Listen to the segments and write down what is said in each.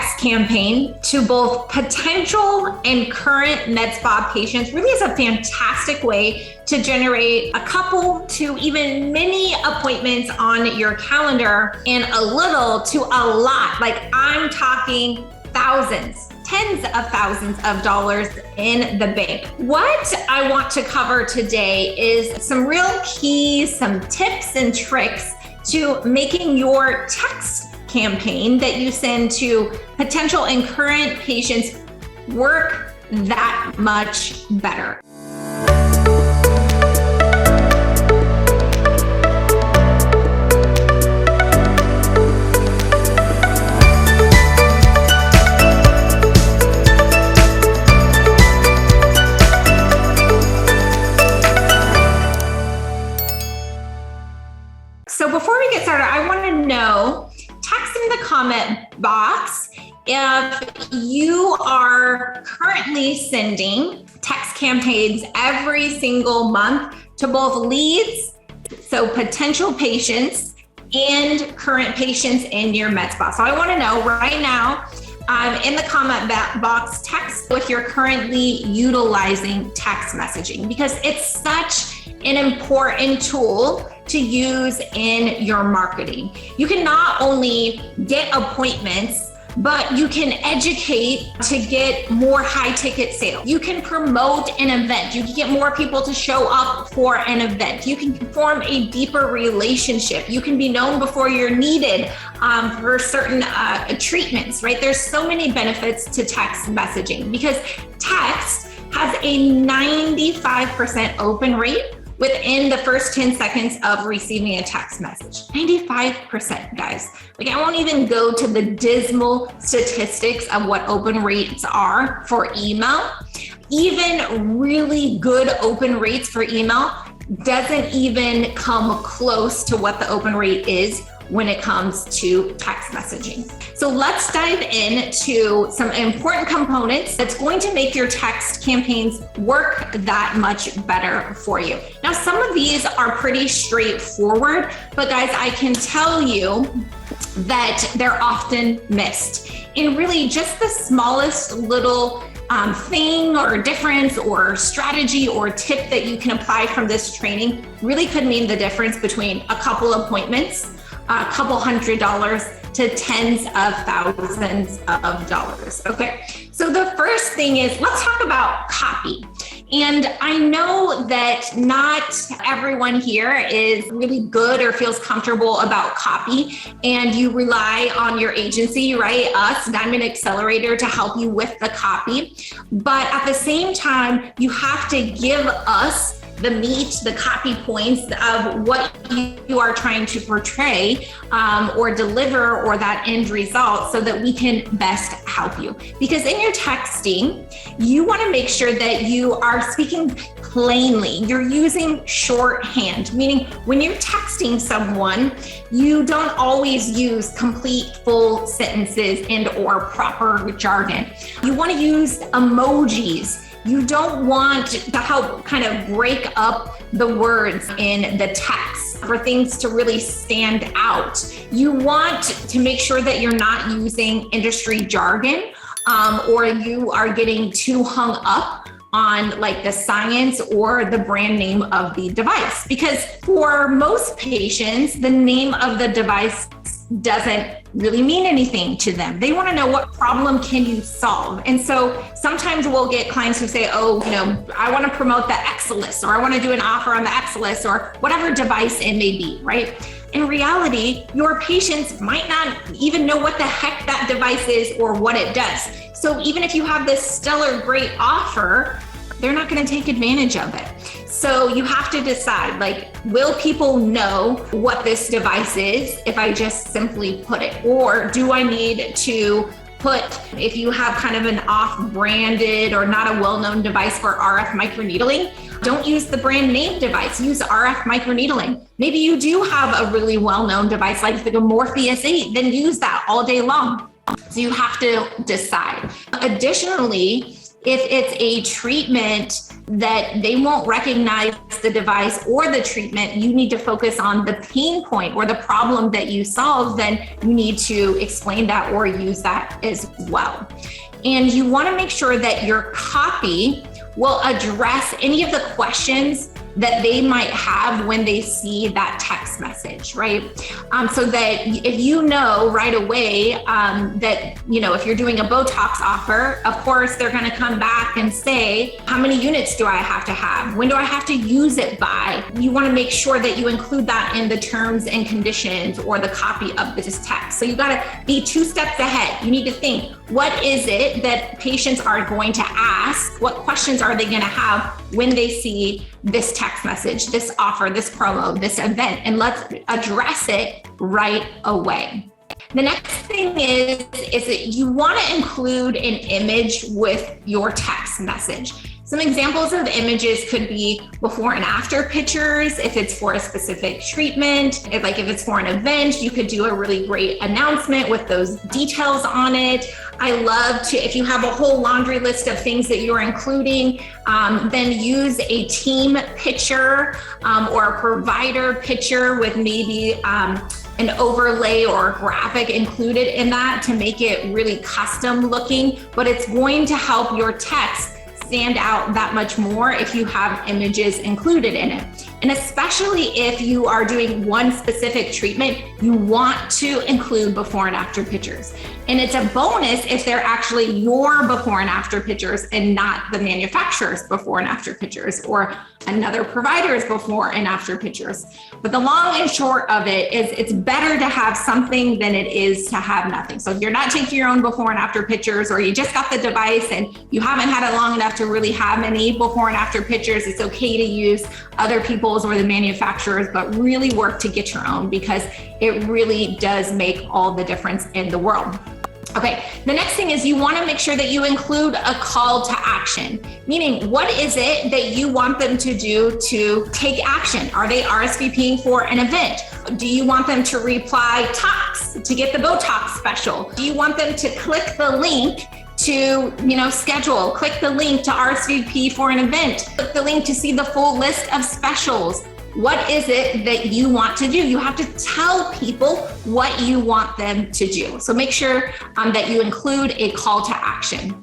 text campaign to both potential and current med spa patients really is a fantastic way to generate a couple to even many appointments on your calendar, and a little to a lot. Like, I'm talking thousands, tens of thousands of dollars in the bank. What I want to cover today is some real keys, some tips and tricks to making your text campaign that you send to potential and current patients work that much better. So before we get started, I want to know, text in the comment box if you are currently sending text campaigns every single month to both leads, so potential patients, and current patients in your med spa. So I want to know right now, in the comment box, text if you're currently utilizing text messaging, because it's such an important tool to use in your marketing. You can not only get appointments, but you can educate to get more high ticket sales. You can promote an event. You can get more people to show up for an event. You can form a deeper relationship. You can be known before you're needed for certain treatments, right? There's so many benefits to text messaging because text has a 95% open rate within the first 10 seconds of receiving a text message. 95%, guys. Like, I won't even go to the dismal statistics of what open rates are for email. Even really good open rates for email doesn't even come close to what the open rate is when it comes to text messaging. So let's dive into some important components that's going to make your text campaigns work that much better for you. Now, some of these are pretty straightforward, but guys, I can tell you that they're often missed. And really just the smallest little thing or difference or strategy or tip that you can apply from this training really could mean the difference between a couple appointments, a couple $100 to tens of thousands of dollars. Okay, so the first thing is, let's talk about copy. And I know that not everyone here is really good or feels comfortable about copy, and you rely on your agency, right? Us, Diamond Accelerator, to help you with the copy. But at the same time, you have to give us the meat, the copy points of what you are trying to portray or deliver, or that end result, so that we can best help you. Because in your texting, you want to make sure that you are speaking plainly. You're using shorthand, meaning when you're texting someone, you don't always use complete full sentences and or proper jargon. You want to use emojis. You don't want to help kind of break up the words in the text for things to really stand out. You want to make sure that you're not using industry jargon or you are getting too hung up on like the science or the brand name of the device. Because for most patients, the name of the device doesn't really mean anything to them. They want to know, what problem can you solve? And so sometimes we'll get clients who say, oh, I want to promote the Exelis, or I want to do an offer on the Exelis, or whatever device it may be, right? In reality, your patients might not even know what the heck that device is or what it does. So even if you have this stellar, great offer, they're not going to take advantage of it. So you have to decide, like, will people know what this device is if I just simply put it? Or do I need to put, if you have kind of an off-branded or not a well-known device for RF microneedling, don't use the brand name device, use RF microneedling. Maybe you do have a really well-known device like the Morpheus 8, then use that all day long. So you have to decide. Additionally, if it's a treatment that they won't recognize the device or the treatment, you need to focus on the pain point or the problem that you solve, then you need to explain that or use that as well. And you want to make sure that your copy will address any of the questions that they might have when they see that text message, right? So that if you know right away that, if you're doing a Botox offer, of course, they're gonna come back and say, how many units do I have to have? When do I have to use it by? You wanna make sure that you include that in the terms and conditions or the copy of this text. So you gotta be 2 steps ahead. You need to think, what is it that patients are going to ask? What questions are they gonna have when they see this text message, this offer, this promo, this event, and let's address it right away. The next thing is that you want to include an image with your text message. Some examples of images could be before and after pictures. If it's for a specific treatment, if it's for an event, you could do a really great announcement with those details on it. I love to, if you have a whole laundry list of things that you're including, then use a team picture or a provider picture with maybe an overlay or a graphic included in that to make it really custom looking, but it's going to help your text stand out that much more if you have images included in it. And especially if you are doing one specific treatment, you want to include before and after pictures. And it's a bonus if they're actually your before and after pictures and not the manufacturer's before and after pictures or another provider's before and after pictures. But the long and short of it is it's better to have something than it is to have nothing. So if you're not taking your own before and after pictures, or you just got the device and you haven't had it long enough to really have any before and after pictures, it's okay to use other people's or the manufacturer's, but really work to get your own because it really does make all the difference in the world. Okay, the next thing is you want to make sure that you include a call to action, meaning what is it that you want them to do to take action? Are they RSVPing for an event? Do you want them to reply talks to get the Botox special? Do you want them to click the link to schedule, click the link to RSVP for an event, click the link to see the full list of specials? What is it that you want to do? You have to tell people what you want them to do. So make sure that you include a call to action.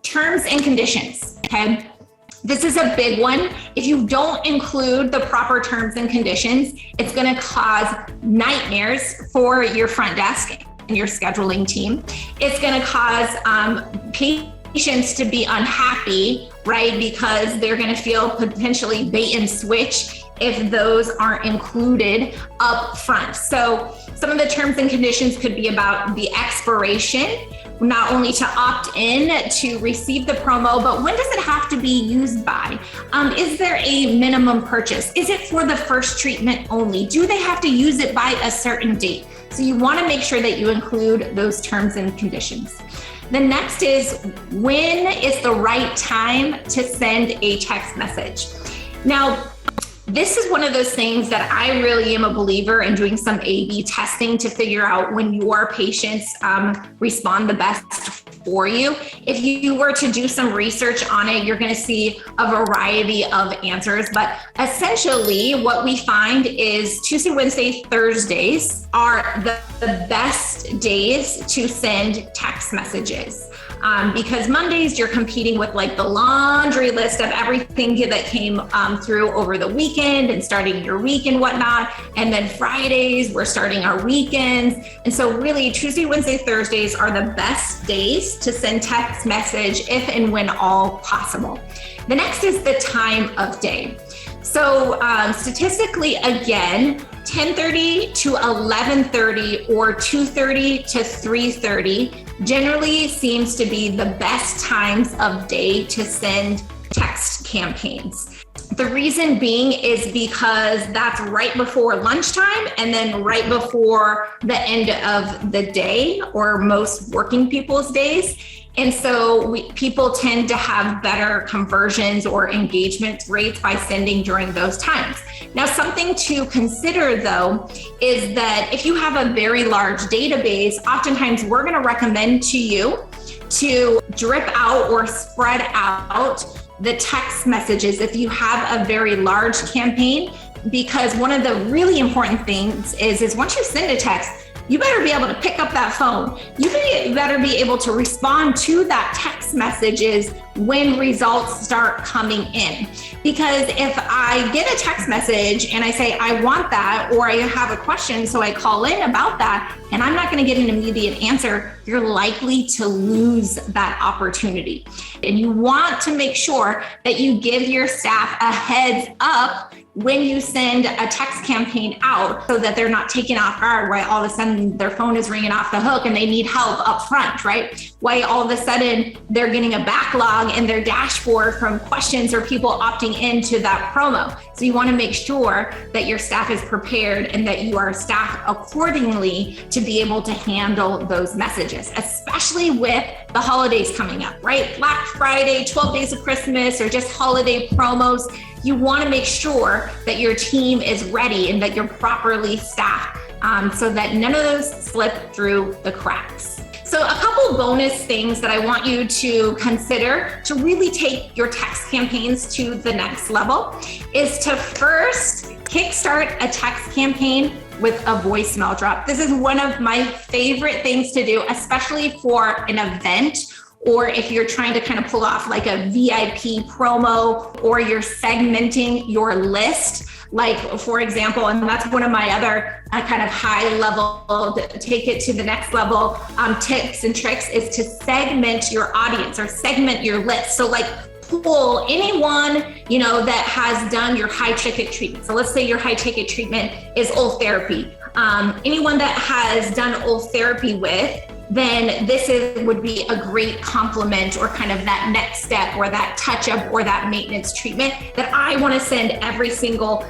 Terms and conditions, okay? This is a big one. If you don't include the proper terms and conditions, it's gonna cause nightmares for your front desk and your scheduling team. It's gonna cause patients to be unhappy, right? Because they're gonna feel potentially bait and switch if those aren't included up front. So some of the terms and conditions could be about the expiration, not only to opt in to receive the promo, but when does it have to be used by? Is there a minimum purchase? Is it for the first treatment only? Do they have to use it by a certain date? So you want to make sure that you include those terms and conditions. The next is, when is the right time to send a text message? Now, this is one of those things that I really am a believer in doing some A/B testing to figure out when your patients respond the best for you. If you were to do some research on it, you're going to see a variety of answers. But essentially, what we find is Tuesday, Wednesday, Thursdays are the best days to send text messages. Because Mondays, you're competing with the laundry list of everything that came through over the weekend and starting your week and whatnot. And then Fridays, we're starting our weekends. And so really Tuesday, Wednesday, Thursdays are the best days to send text message if and when all possible. The next is the time of day. So statistically, again, 10:30 to 11:30 or 2:30 to 3:30 generally seems to be the best times of day to send text campaigns. The reason being is because that's right before lunchtime and then right before the end of the day or most working people's days. And so people tend to have better conversions or engagement rates by sending during those times. Now, something to consider though, is that if you have a very large database, oftentimes we're going to recommend to you to drip out or spread out the text messages if you have a very large campaign, because one of the really important things is once you send a text, you better be able to pick up that phone. You better be able to respond to that text messages when results start coming in. Because if I get a text message and I say, I want that, or I have a question, so I call in about that, and I'm not going to get an immediate answer, you're likely to lose that opportunity. And you want to make sure that you give your staff a heads up when you send a text campaign out, so that they're not taken off guard, right? All of a sudden their phone is ringing off the hook and they need help up front, right? Why all of a sudden they're getting a backlog in their dashboard from questions or people opting into that promo. So you want to make sure that your staff is prepared and that you are staffed accordingly to be able to handle those messages, especially with the holidays coming up, right? Black Friday, 12 days of Christmas, or just holiday promos. You want to make sure that your team is ready and that you're properly staffed, so that none of those slip through the cracks. So a couple bonus things that I want you to consider to really take your text campaigns to the next level is to first kickstart a text campaign with a voicemail drop. This is one of my favorite things to do, especially for an event, or if you're trying to kind of pull off like a VIP promo, or you're segmenting your list. Like, for example, and that's one of my other kind of high level, take it to the next level tips and tricks, is to segment your audience or segment your list. So like, pull anyone, that has done your high ticket treatment. So let's say your high ticket treatment is oral therapy. Anyone that has done oral therapy with, then would be a great complement, or kind of that next step, or that touch up, or that maintenance treatment that I want to send every single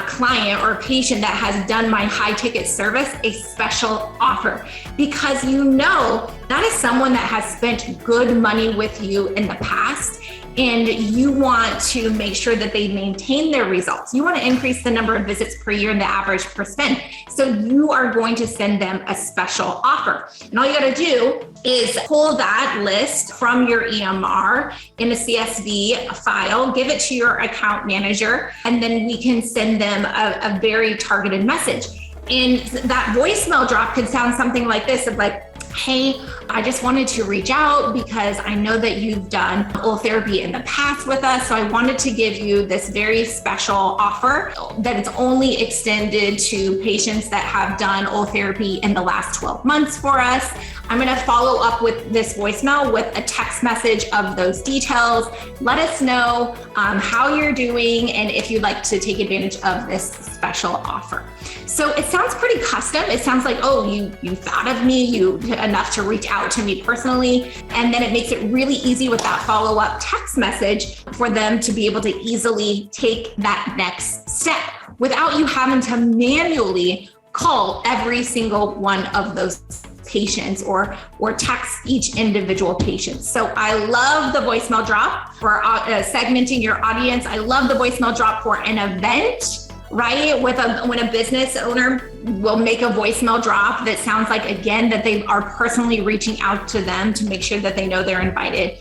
client or patient that has done my high ticket service a special offer, because that is someone that has spent good money with you in the past, and you want to make sure that they maintain their results. You want to increase the number of visits per year and the average per spend. So you are going to send them a special offer. And all you got to do is pull that list from your EMR in a CSV file, give it to your account manager, and then we can send them a very targeted message. And that voicemail drop could sound something like this, of like, hey, I just wanted to reach out because I know that you've done oral therapy in the past with us. So I wanted to give you this very special offer that it's only extended to patients that have done oral therapy in the last 12 months for us. I'm going to follow up with this voicemail with a text message of those details. Let us know how you're doing and if you'd like to take advantage of this special offer. So it sounds pretty custom. It sounds like, oh, you thought of me, enough to reach out to me personally. And then it makes it really easy with that follow-up text message for them to be able to easily take that next step without you having to manually call every single one of those patients or text each individual patient. So I love the voicemail drop for segmenting your audience. I love the voicemail drop for an event, right? When a business owner will make a voicemail drop that sounds like, again, that they are personally reaching out to them to make sure that they know they're invited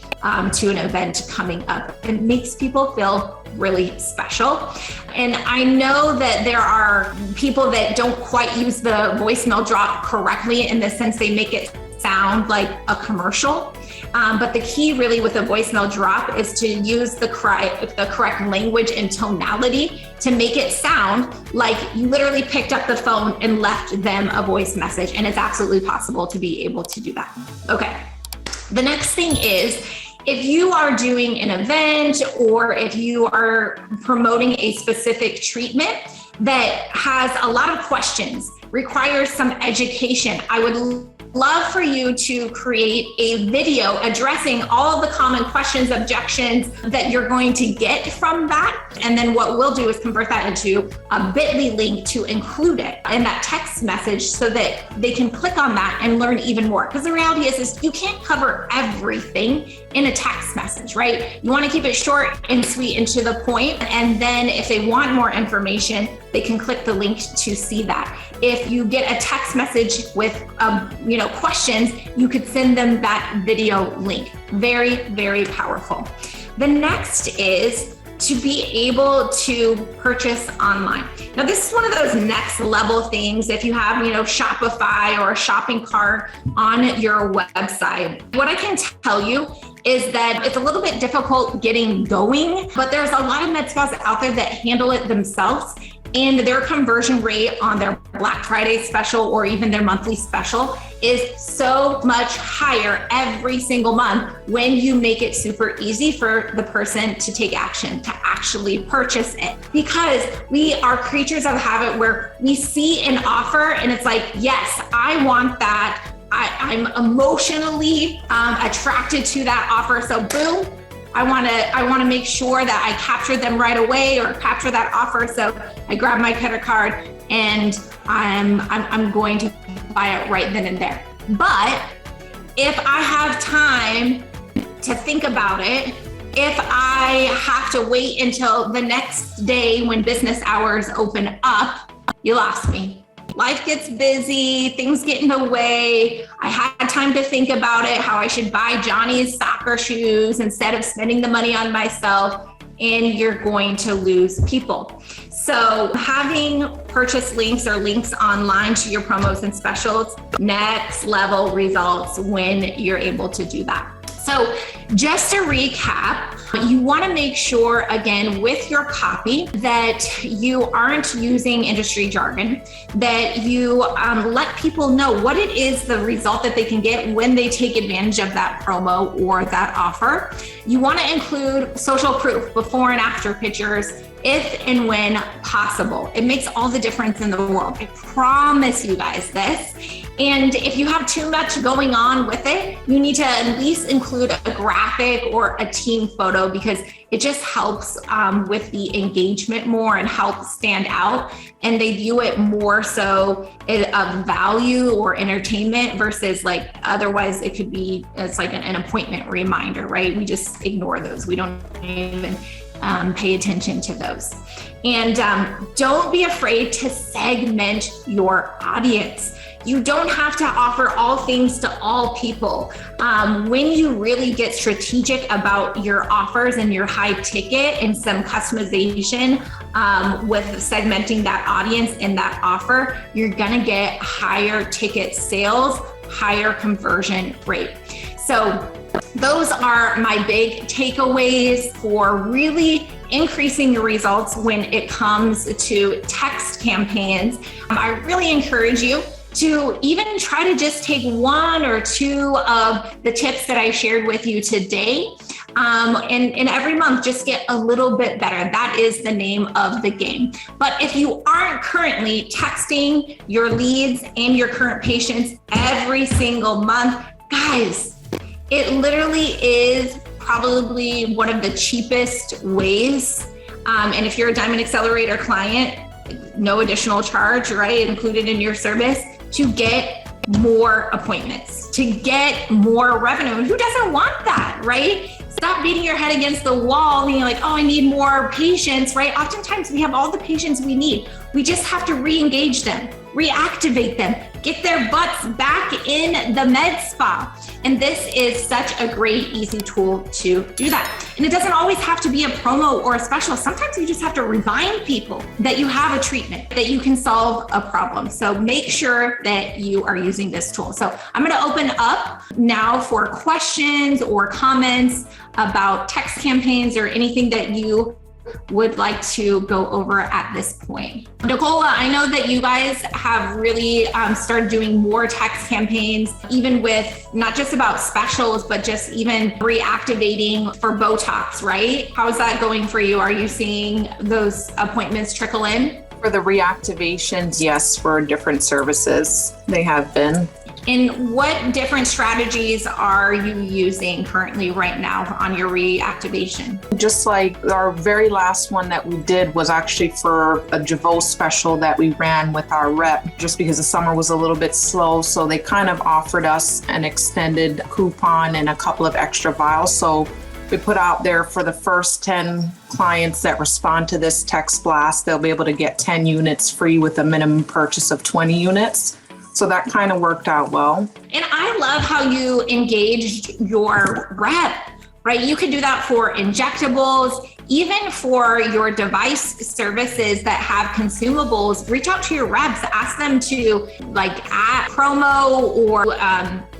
to an event coming up. It makes people feel really special. And I know that there are people that don't quite use the voicemail drop correctly, in the sense they make it sound like a commercial. But the key really with a voicemail drop is to use the correct language and tonality to make it sound like you literally picked up the phone and left them a voice message. And it's absolutely possible to be able to do that. Okay. The next thing is, if you are doing an event or if you are promoting a specific treatment that has a lot of questions, requires some education, I would love for you to create a video addressing all the common questions, objections that you're going to get from that. And then what we'll do is convert that into a bit.ly link to include it in that text message so that they can click on that and learn even more. Because the reality is you can't cover everything in a text message, right? You want to keep it short and sweet and to the point. And then if they want more information, they can click the link to see that. If you get a text message with questions, you could send them that video link. Very, very powerful. The next is to be able to purchase online. Now, this is one of those next level things. If you have, Shopify or a shopping cart on your website, what I can tell you is that it's a little bit difficult getting going, but there's a lot of med spas out there that handle it themselves. And their conversion rate on their Black Friday special or even their monthly special is so much higher every single month when you make it super easy for the person to take action, to actually purchase it. Because we are creatures of habit where we see an offer and it's like, yes, I want that. I'm emotionally attracted to that offer. So boom, I want to make sure that I capture them right away or capture that offer. So I grab my credit card and I'm going to buy it right then and there. But if I have time to think about it, if I have to wait until the next day when business hours open up, you lost me. Life gets busy, things get in the way. I had time to think about it, how I should buy Johnny's soccer shoes instead of spending the money on myself, and you're going to lose people. So having purchase links or links online to your promos and specials, next level results when you're able to do that. So just to recap, you want to make sure, again, with your copy that you aren't using industry jargon, that you let people know what it is, the result that they can get when they take advantage of that promo or that offer. You want to include social proof, before and after pictures, if and when possible. It makes all the difference in the world. I promise you guys this. And if you have too much going on with it, you need to at least include a graphic or a team photo because it just helps with the engagement more and helps stand out. And they view it more so of value or entertainment versus like, otherwise it could be, it's like an appointment reminder, right? We just ignore those. We don't even pay attention to those. And don't be afraid to segment your audience. You don't have to offer all things to all people. When you really get strategic about your offers and your high ticket and some customization with segmenting that audience and that offer, you're gonna get higher ticket sales, higher conversion rate. So those are my big takeaways for really increasing your results when it comes to text campaigns. I really encourage you to even try to just take one or two of the tips that I shared with you today. And every month, just get a little bit better. That is the name of the game. But if you aren't currently texting your leads and your current patients every single month, guys, it literally is probably one of the cheapest ways. And if you're a Diamond Accelerator client, no additional charge, right? Included in your service, to get more appointments, to get more revenue. Who doesn't want that, right? Stop beating your head against the wall, being like, oh, I need more patients, right? Oftentimes we have all the patients we need. We just have to re-engage them, reactivate them, get their butts back in the med spa. And this is such a great, easy tool to do that. And it doesn't always have to be a promo or a special. Sometimes you just have to remind people that you have a treatment, that you can solve a problem. So make sure that you are using this tool. So I'm going to open up now for questions or comments about text campaigns or anything that you would like to go over at this point. Nicola, I know that you guys have really started doing more text campaigns, even with not just about specials, but just even reactivating for Botox, right? How's that going for you? Are you seeing those appointments trickle in? For the reactivations, yes, for different services, they have been. And what different strategies are you using currently right now on your reactivation? Just like our very last one that we did was actually for a Jeuveau special that we ran with our rep, just because the summer was a little bit slow. So they kind of offered us an extended coupon and a couple of extra vials. So we put out there for the first 10 clients that respond to this text blast, they'll be able to get 10 units free with a minimum purchase of 20 units. So that kind of worked out well. And I love how you engaged your rep right? You can do that for injectables, even for your device services that have consumables. Reach out to your reps, ask them to add promo or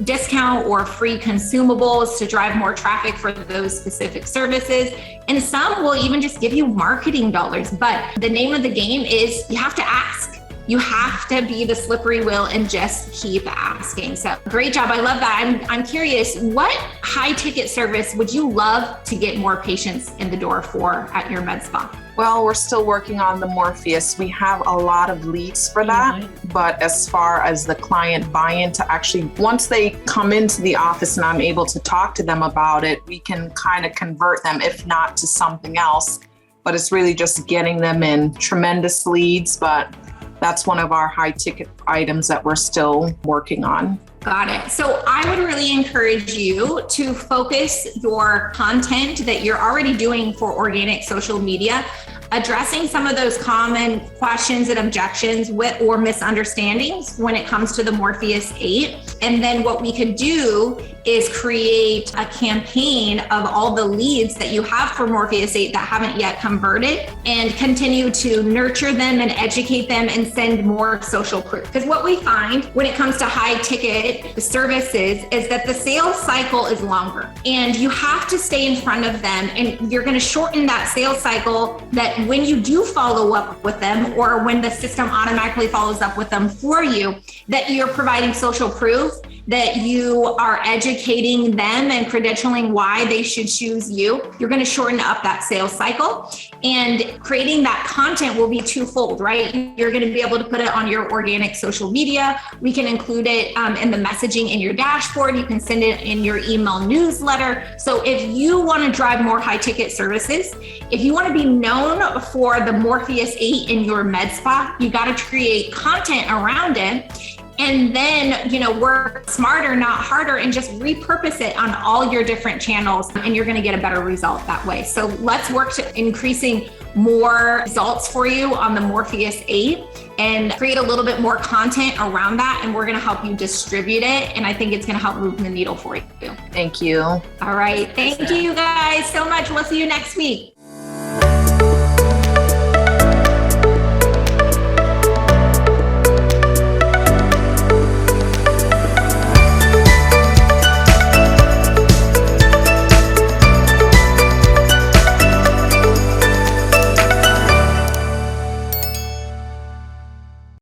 discount or free consumables to drive more traffic for those specific services. And some will even just give you marketing dollars. But the name of the game is you have to ask. You have to be the slippery wheel and just keep asking. So great job. I love that. I'm curious, what high ticket service would you love to get more patients in the door for at your med spa? Well, we're still working on the Morpheus. We have a lot of leads for that. But as far as the client buy-in to actually, once they come into the office and I'm able to talk to them about it, we can kind of convert them, if not to something else. But it's really just getting them in. Tremendous leads, but that's one of our high ticket items that we're still working on. Got it. So I would really encourage you to focus your content that you're already doing for organic social media, addressing some of those common questions and objections or misunderstandings when it comes to the Morpheus 8. And then what we could do is create a campaign of all the leads that you have for Morpheus 8 that haven't yet converted, and continue to nurture them and educate them and send more social proof. Because what we find when it comes to high ticket services is that the sales cycle is longer, and you have to stay in front of them, and you're going to shorten that sales cycle, that when you do follow up with them, or when the system automatically follows up with them for you, that you're providing social proof, that you are educating them and credentialing why they should choose you. You're going to shorten up that sales cycle, and creating that content will be twofold, right? You're going to be able to put it on your organic social media. We can include it in the messaging in your dashboard. You can send it in your email newsletter. So if you want to drive more high ticket services, if you want to be known for the Morpheus 8 in your med spa, you got to create content around it. And then, work smarter, not harder, and just repurpose it on all your different channels, and you're going to get a better result that way. So let's work to increasing more results for you on the Morpheus 8 and create a little bit more content around that. And we're going to help you distribute it. And I think it's going to help move the needle for you. Thank you. All right. Thank you guys so much. We'll see you next week.